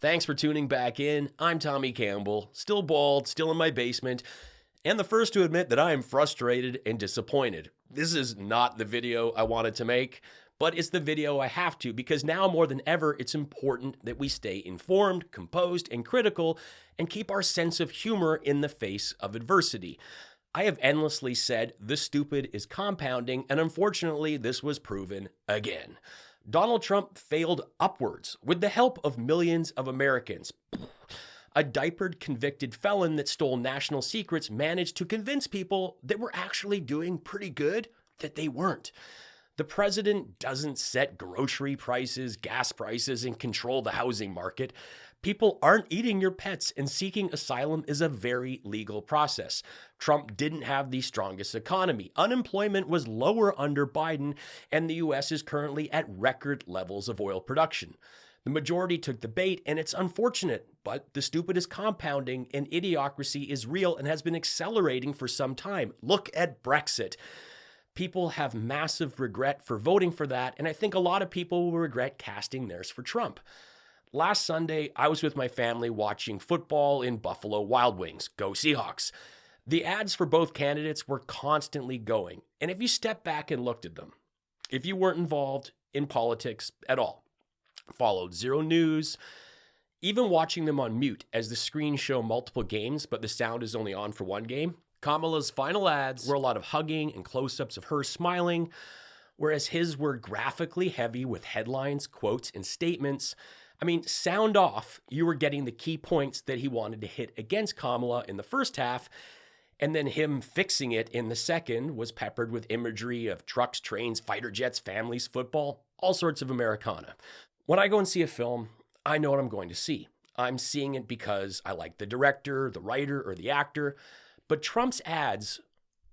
Thanks for tuning back in. I'm Tommy Campbell, still bald, still in my basement, and the first to admit that I am frustrated and disappointed. This is not the video I wanted to make, but it's the video I have to because now more than ever, it's important that we stay informed, composed, and critical and keep our sense of humor in the face of adversity. I have endlessly said the stupid is compounding, and unfortunately, this was proven again. Donald Trump failed upwards with the help of millions of Americans. A diapered convicted felon that stole national secrets managed to convince people that we're actually doing pretty good that they weren't. The president doesn't set grocery prices, gas prices, and control the housing market. People aren't eating your pets, and seeking asylum is a very legal process. Trump didn't have the strongest economy. Unemployment was lower under Biden, and the U.S. is currently at record levels of oil production. The majority took the bait, and it's unfortunate, but the stupid is compounding, and idiocracy is real and has been accelerating for some time. Look at Brexit. People have massive regret for voting for that, and I think a lot of people will regret casting theirs for Trump. Last Sunday, I was with my family watching football in Buffalo Wild Wings. Go Seahawks. The ads for both candidates were constantly going, and if you step back and looked at them, if you weren't involved in politics at all, followed zero news, even watching them on mute as the screens show multiple games, but the sound is only on for one game, Kamala's final ads were a lot of hugging and close-ups of her smiling, whereas his were graphically heavy with headlines, quotes, and statements. I mean, sound off, you were getting the key points that he wanted to hit against Kamala in the first half, and then him fixing it in the second was peppered with imagery of trucks, trains, fighter jets, families, football, all sorts of Americana. When I go and see a film, I know what I'm going to see. I'm seeing it because I like the director, the writer, or the actor, but Trump's ads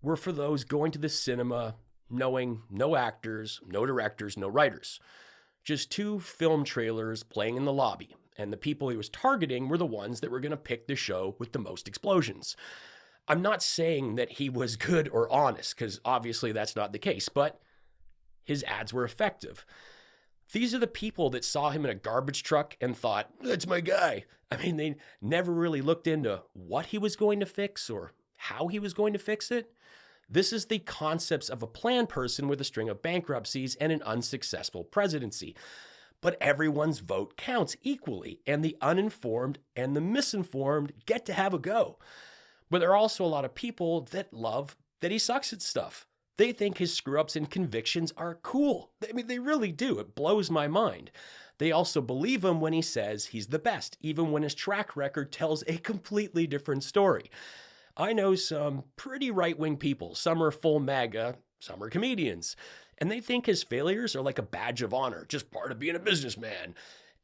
were for those going to the cinema knowing no actors, no directors, no writers. Just two film trailers playing in the lobby, and the people he was targeting were the ones that were going to pick the show with the most explosions. I'm not saying that he was good or honest, because obviously that's not the case, but his ads were effective. These are the people that saw him in a garbage truck and thought, that's my guy. I mean, they never really looked into what he was going to fix or how he was going to fix it. This is the concepts of a planned person with a string of bankruptcies and an unsuccessful presidency. But everyone's vote counts equally, and the uninformed and the misinformed get to have a go. But there are also a lot of people that love that he sucks at stuff. They think his screw-ups and convictions are cool. I mean, they really do. It blows my mind. They also believe him when he says he's the best, even when his track record tells a completely different story. I know some pretty right-wing people. Some are full MAGA, some are comedians. And they think his failures are like a badge of honor, just part of being a businessman.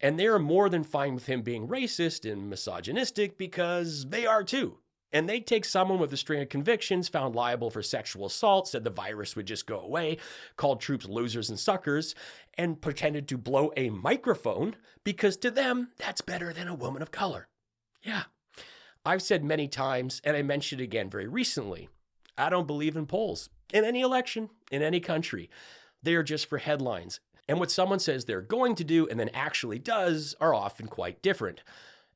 And they are more than fine with him being racist and misogynistic because they are too. And they take someone with a string of convictions found liable for sexual assault, said the virus would just go away, called troops losers and suckers, and pretended to blow a microphone because to them, that's better than a woman of color. Yeah. I've said many times, and I mentioned it again very recently, I don't believe in polls in any election, in any country. They are just for headlines. And what someone says they're going to do and then actually does are often quite different.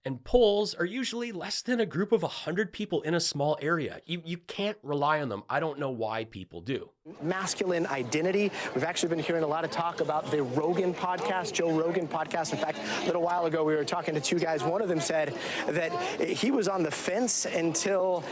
And polls are usually less than a group of 100 people in a small area. You can't rely on them. I don't know why people do. Masculine identity. We've actually been hearing a lot of talk about the Rogan podcast, Joe Rogan podcast. In fact, a little while ago, we were talking to two guys. One of them said that he was on the fence until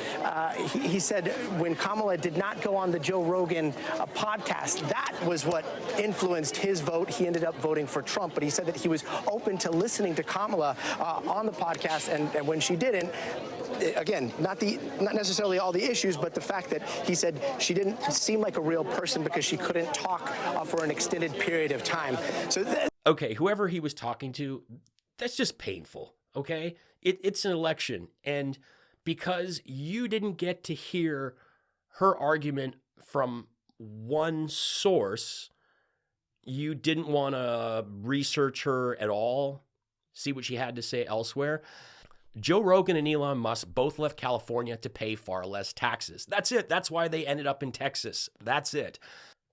he said when Kamala did not go on the Joe Rogan podcast, that was what influenced his vote. He ended up voting for Trump, but he said that he was open to listening to Kamala on the podcast, and when she didn't, again, not necessarily all the issues, but the fact that he said she didn't seem like a real person because she couldn't talk for an extended period of time. Okay, whoever he was talking to, that's just painful, okay? It's an election, and because you didn't get to hear her argument from one source, you didn't want to research her at all, see what she had to say elsewhere. Joe Rogan and Elon Musk both left California to pay far less taxes. That's it. That's why they ended up in Texas. That's it.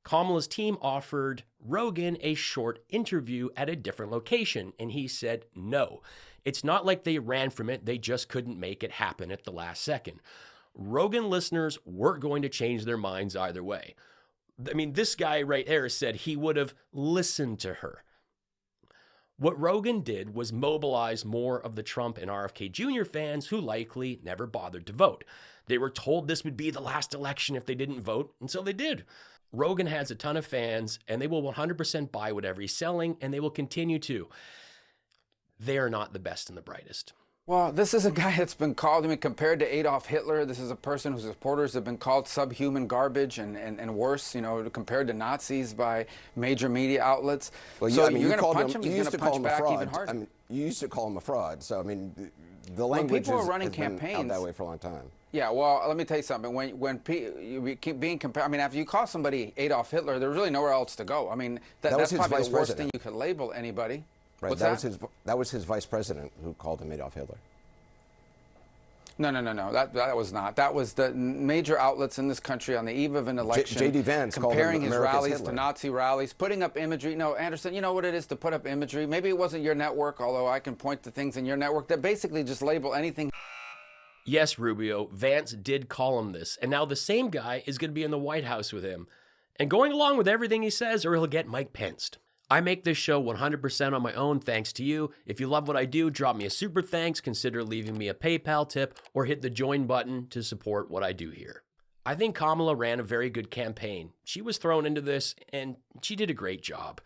Kamala's team offered Rogan a short interview at a different location, and he said no. It's not like they ran from it. They just couldn't make it happen at the last second. Rogan listeners weren't going to change their minds either way. I mean, this guy right there said he would have listened to her. What Rogan did was mobilize more of the Trump and RFK Jr. fans who likely never bothered to vote. They were told this would be the last election if they didn't vote, and so they did. Rogan has a ton of fans, and they will 100% buy whatever he's selling, and they will continue to. They are not the best and the brightest. Well, this is a guy that's been called, compared to Adolf Hitler. This is a person whose supporters have been called subhuman garbage and worse, compared to Nazis by major media outlets. Well, so you're going to punch him, he's going to punch back even harder. I mean, you used to call him a fraud. So, I mean, the language people are running has been campaigns out that way for a long time. Yeah, well, let me tell you something. When you keep being compared, I mean, after you call somebody Adolf Hitler, there's really nowhere else to go. I mean, that's probably the worst thing you could label anybody. Right. What's that was his vice president who called him Adolf Hitler. No. That was not. That was the major outlets in this country on the eve of an election. J.D. Vance comparing his rallies Hitler. to Nazi rallies, putting up imagery. No, Anderson, you know what it is to put up imagery. Maybe it wasn't your network, although I can point to things in your network that basically just label anything. Yes, Rubio, Vance did call him this, and now the same guy is going to be in the White House with him and going along with everything he says, or he'll get Mike Penced. I make this show 100% on my own thanks to you. If you love what I do, drop me a super thanks, consider leaving me a PayPal tip, or hit the join button to support what I do here. I think Kamala ran a very good campaign. She was thrown into this, and she did a great job.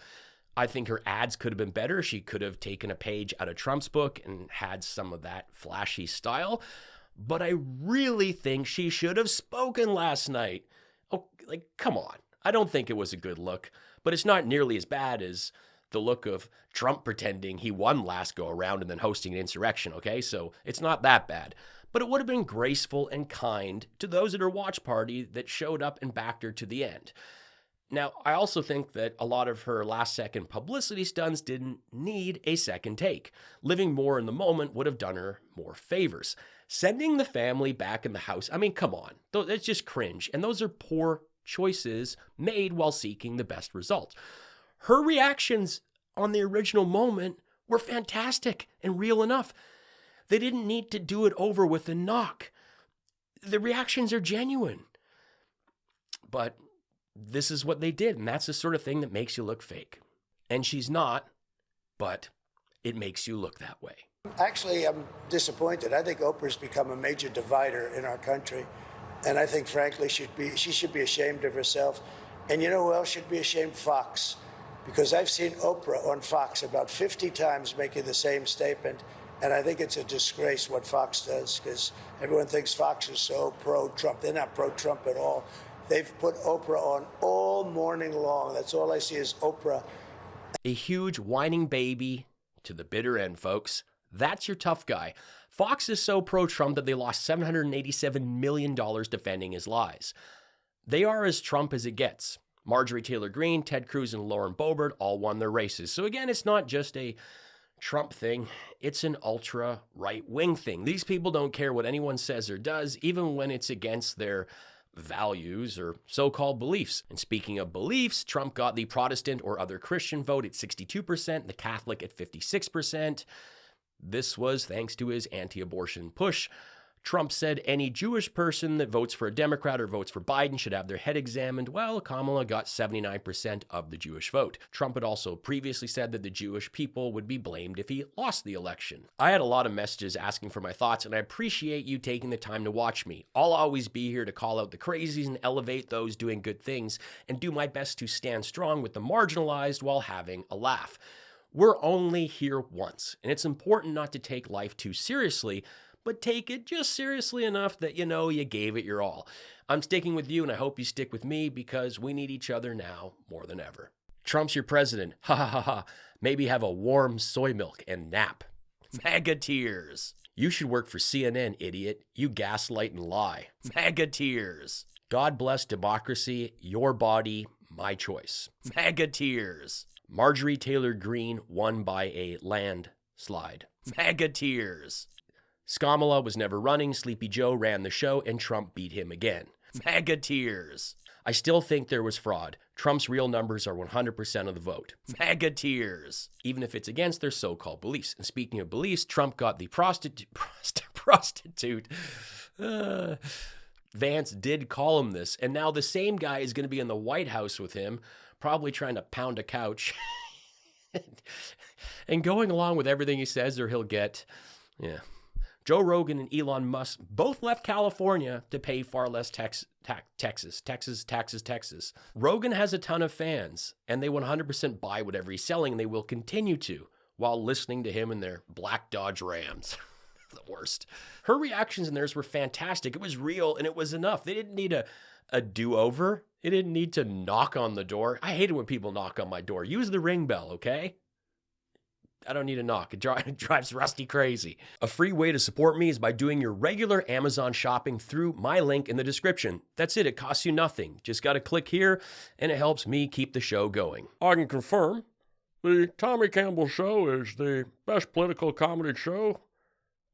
I think her ads could have been better. She could have taken a page out of Trump's book and had some of that flashy style. But I really think she should have spoken last night. Oh, come on. I don't think it was a good look. But it's not nearly as bad as the look of Trump pretending he won last go around and then hosting an insurrection, okay? So it's not that bad. But it would have been graceful and kind to those at her watch party that showed up and backed her to the end. Now, I also think that a lot of her last-second publicity stunts didn't need a second take. Living more in the moment would have done her more favors. Sending the family back in the house, I mean, come on. That's just cringe. And those are poor choices made while seeking the best result. Her reactions on the original moment were fantastic and real enough. They didn't need to do it over with a knock. The reactions are genuine. But this is what they did, and that's the sort of thing that makes you look fake. And she's not, but it makes you look that way. Actually, I'm disappointed. I think Oprah's become a major divider in our country. And I think, frankly, she should be ashamed of herself. And you know who else should be ashamed? Fox. Because I've seen Oprah on Fox about 50 times making the same statement. And I think it's a disgrace what Fox does, because everyone thinks Fox is so pro-Trump. They're not pro-Trump at all. They've put Oprah on all morning long. That's all I see is Oprah. A huge whining baby to the bitter end, folks. That's your tough guy. Fox is so pro-Trump that they lost $787 million defending his lies. They are as Trump as it gets. Marjorie Taylor Greene, Ted Cruz, and Lauren Boebert all won their races. So again, it's not just a Trump thing. It's an ultra right-wing thing. These people don't care what anyone says or does, even when it's against their values or so-called beliefs. And speaking of beliefs, Trump got the Protestant or other Christian vote at 62%, the Catholic at 56%. This was thanks to his anti-abortion push. Trump said any Jewish person that votes for a Democrat or votes for Biden should have their head examined. Well, Kamala got 79% of the Jewish vote. Trump had also previously said that the Jewish people would be blamed if he lost the election. I had a lot of messages asking for my thoughts, and I appreciate you taking the time to watch me. I'll always be here to call out the crazies and elevate those doing good things, and do my best to stand strong with the marginalized while having a laugh. We're only here once, and it's important not to take life too seriously, but take it just seriously enough that you know you gave it your all. I'm sticking with you, and I hope you stick with me, because we need each other now more than ever. Trump's your president. Ha ha ha ha. Maybe have a warm soy milk and nap. MAGA tears. You should work for CNN, idiot. You gaslight and lie. MAGA tears. God bless democracy. Your body, my choice. MAGA tears. Marjorie Taylor Greene won by a landslide. MAGA tears. Kamala was never running, Sleepy Joe ran the show, and Trump beat him again. MAGA tears. I still think there was fraud. Trump's real numbers are 100% of the vote. MAGA tears, even if it's against their so-called beliefs. And speaking of beliefs, Trump got the prostitute. Vance did call him this, and now the same guy is going to be in the White House with him, probably trying to pound a couch. And going along with everything he says, or he'll get, Joe Rogan and Elon Musk both left California to pay far less taxes. Rogan has a ton of fans, and they 100% buy whatever he's selling, and they will continue to, while listening to him in their black Dodge Rams. The worst. Her reactions and theirs were fantastic. It was real, and it was enough. They didn't need a do-over. They didn't need to knock on the door. I hate it when people knock on my door. Use the ring bell, okay? I don't need a knock. It drives Rusty crazy. A free way to support me is by doing your regular Amazon shopping through my link in the description. That's it. It costs you nothing. Just got to click here, and it helps me keep the show going. I can confirm the Tommy Campbell Show is the best political comedy show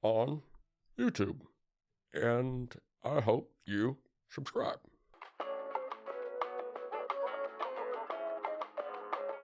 on YouTube. And I hope you subscribe.